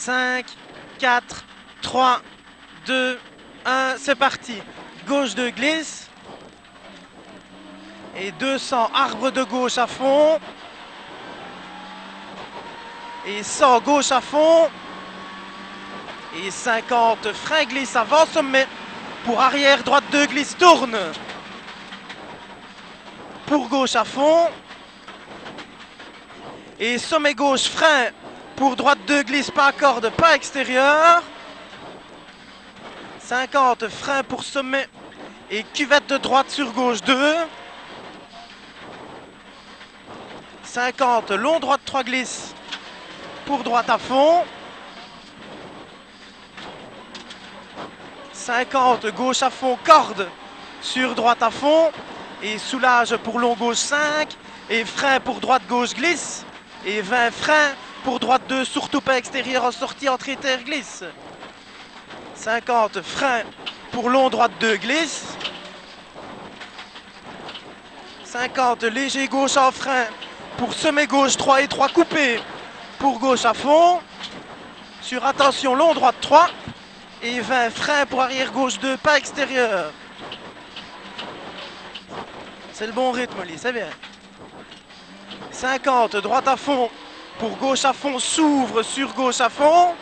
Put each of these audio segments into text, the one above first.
5, 4, 3, 2, 1, c'est parti. Gauche 2 glisse. Et 200 arbre de gauche à fond. Et 100 gauche à fond. Et 50 frein glisse avant sommet. Pour arrière droite 2 glisse tourne. Pour gauche à fond. Et sommet gauche frein. Pour droite 2 glisse pas corde, pas extérieur. 50 frein pour sommet. Et cuvette de droite sur gauche 2. 50 long droite 3 glisse. Pour droite à fond. 50 gauche à fond corde sur droite à fond. Et soulage pour long gauche 5. Et frein pour droite gauche glisse. Et 20 frein pour droite 2 surtout pas extérieur en sortie entrée terre glisse. 50 frein pour long droite 2 glisse. 50 léger gauche en frein pour sommet gauche 3 et 3 coupé. Pour gauche à fond. Sur attention long droite 3. Et 20 frein pour arrière gauche 2 pas extérieur. C'est le bon rythme, Oli, c'est bien. 50 droite à fond pour gauche à fond s'ouvre sur gauche à fond.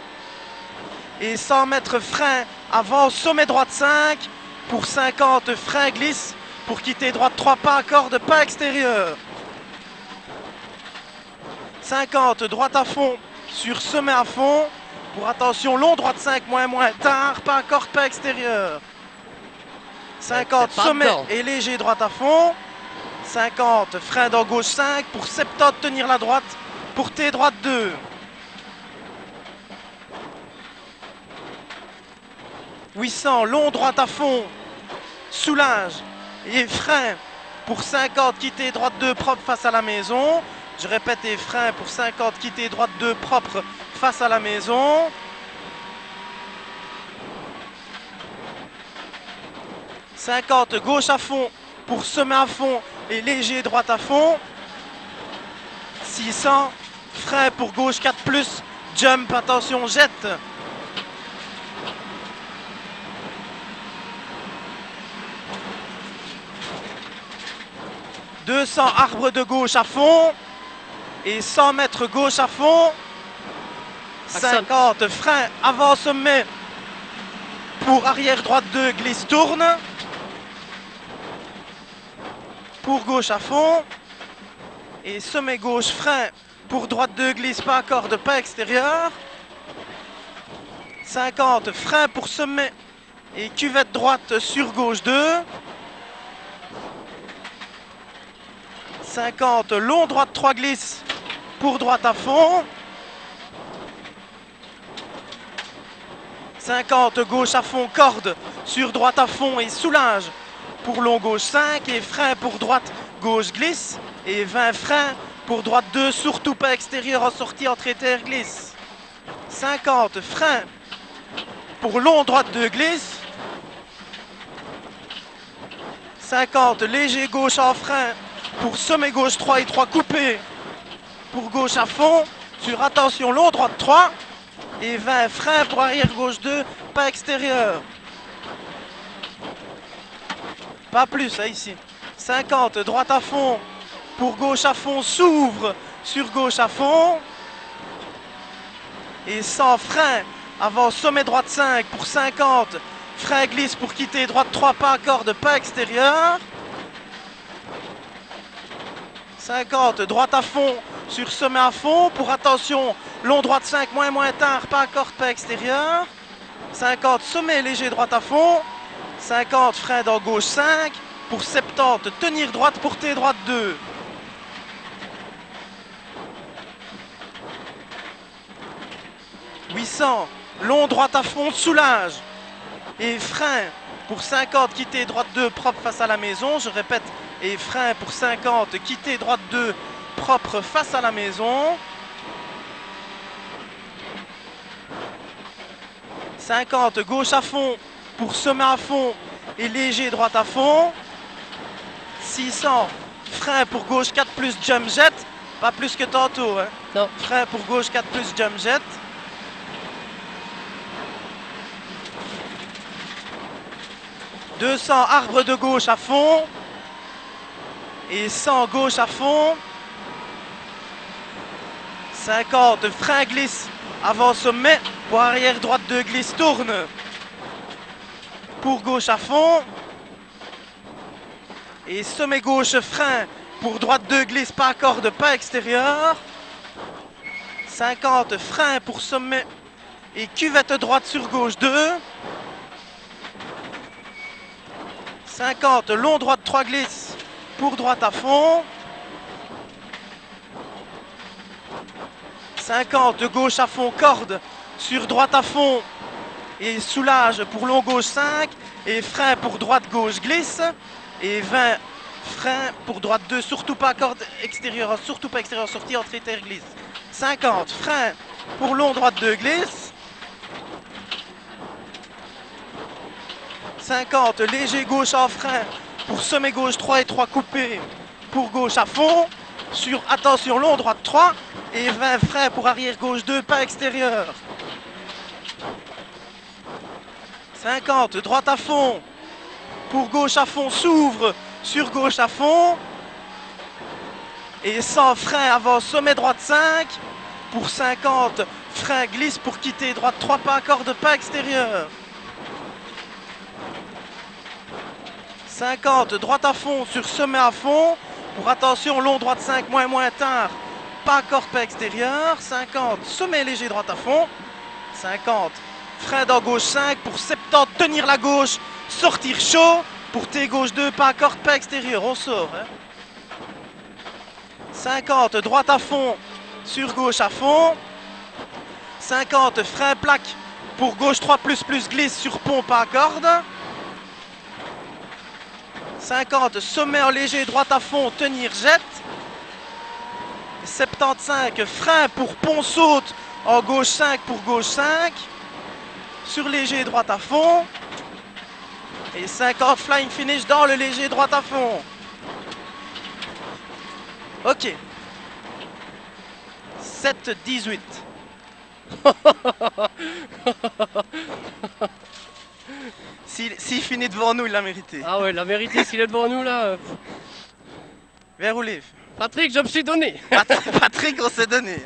Et 100 mètres frein avant sommet droite 5 pour 50 frein glisse pour quitter droite 3 pas corde pas extérieur. 50 droite à fond sur sommet à fond pour attention long droite 5 moins tard pas corde pas extérieur. 50 sommet et léger droite à fond. 50 frein dans gauche 5 pour 70 tenir la droite pour T droite 2. 800 long droite à fond soulage et frein pour 50 quitter droite 2 propre face à la maison. Je répète, et frein pour 50 quitter droite 2 propre face à la maison. 50 gauche à fond pour sommet à fond et léger droite à fond. 600 frein pour gauche 4 plus jump, attention jette. 200 arbre de gauche à fond et 100 mètres gauche à fond. 50 frein avant sommet pour arrière droite 2 glisse tourne. Pour gauche à fond. Et sommet gauche frein pour droite 2 glisse pas corde pas extérieur. 50 frein pour sommet et cuvette droite sur gauche 2. 50 long droite 3 glisse pour droite à fond. 50 gauche à fond corde sur droite à fond et soulage pour long gauche 5 et frein pour droite gauche glisse et 20 frein pour droite 2 surtout pas extérieur en sortie entrée terre glisse. 50 frein pour long droite 2 glisse. 50 léger gauche en frein pour sommet gauche 3 et 3 coupé pour gauche à fond sur attention long droite 3 et 20 frein pour arrière gauche 2 pas extérieur. Pas plus hein, ici. 50 droite à fond pour gauche à fond s'ouvre sur gauche à fond. Et 100 frein avant sommet droite 5 pour 50 frein glisse pour quitter droite 3 pas corde pas extérieur. 50 droite à fond sur sommet à fond pour attention long droite 5 moins tard pas corde pas extérieur. 50 sommet léger droite à fond. 50 frein dans gauche 5 pour 70 tenir droite pour T droite 2. 800 long droite à fond soulage et frein pour 50 quitter droite 2 propre face à la maison. Je répète, et frein pour 50 quitter droite 2 propre face à la maison. 50 gauche à fond pour sommet à fond et léger droite à fond. 600 frein pour gauche 4 plus jump jet, pas plus que tantôt hein. Non. Frein pour gauche 4 plus jump jet. 200 arbre de gauche à fond. Et 100 gauche à fond. 50 frein glisse avant sommet. Pour arrière droite de glisse tourne. Pour gauche à fond. Et sommet gauche frein pour droite de glisse, pas corde, pas extérieur. 50 frein pour sommet et cuvette droite sur gauche 2. 50 long droite 3 glisse pour droite à fond. 50 gauche à fond corde sur droite à fond et soulage pour long gauche 5 et frein pour droite gauche glisse. Et 20 frein pour droite 2, surtout pas corde extérieure, surtout pas extérieur, sortie, entrée, terre, glisse. 50 frein pour long droite 2 glisse. 50 léger gauche en frein pour sommet gauche 3 et 3 coupé pour gauche à fond. Sur attention long droite 3 et 20 frein pour arrière gauche 2, pas extérieur. 50 droite à fond. Pour gauche à fond s'ouvre sur gauche à fond. Et 100 frein avant sommet droite 5. Pour 50 frein glisse pour quitter droite 3 pas corde pas extérieur. 50 droite à fond sur sommet à fond. Pour attention long droite 5 moins tard. Pas corde pas extérieur. 50 sommet léger droite à fond. 50 frein dans gauche 5 pour 70 tenir la gauche. Sortir chaud pour T gauche 2, pas corde, pas extérieur, on sort. Hein. 50, droite à fond, sur gauche à fond. 50, frein plaque pour gauche 3 plus glisse sur pont, pas corde. 50, sommet en léger, droite à fond, tenir jette. 75, frein pour pont saute en gauche 5 pour gauche 5. Sur léger, droite à fond. Et 50 flying finish dans le léger droite à fond. Ok. 7-18. S'il finit devant nous, il l'a mérité. Ah ouais, il l'a mérité s'il est devant nous là. Vers où livre Patrick, je me suis donné. Patrick, on s'est donné.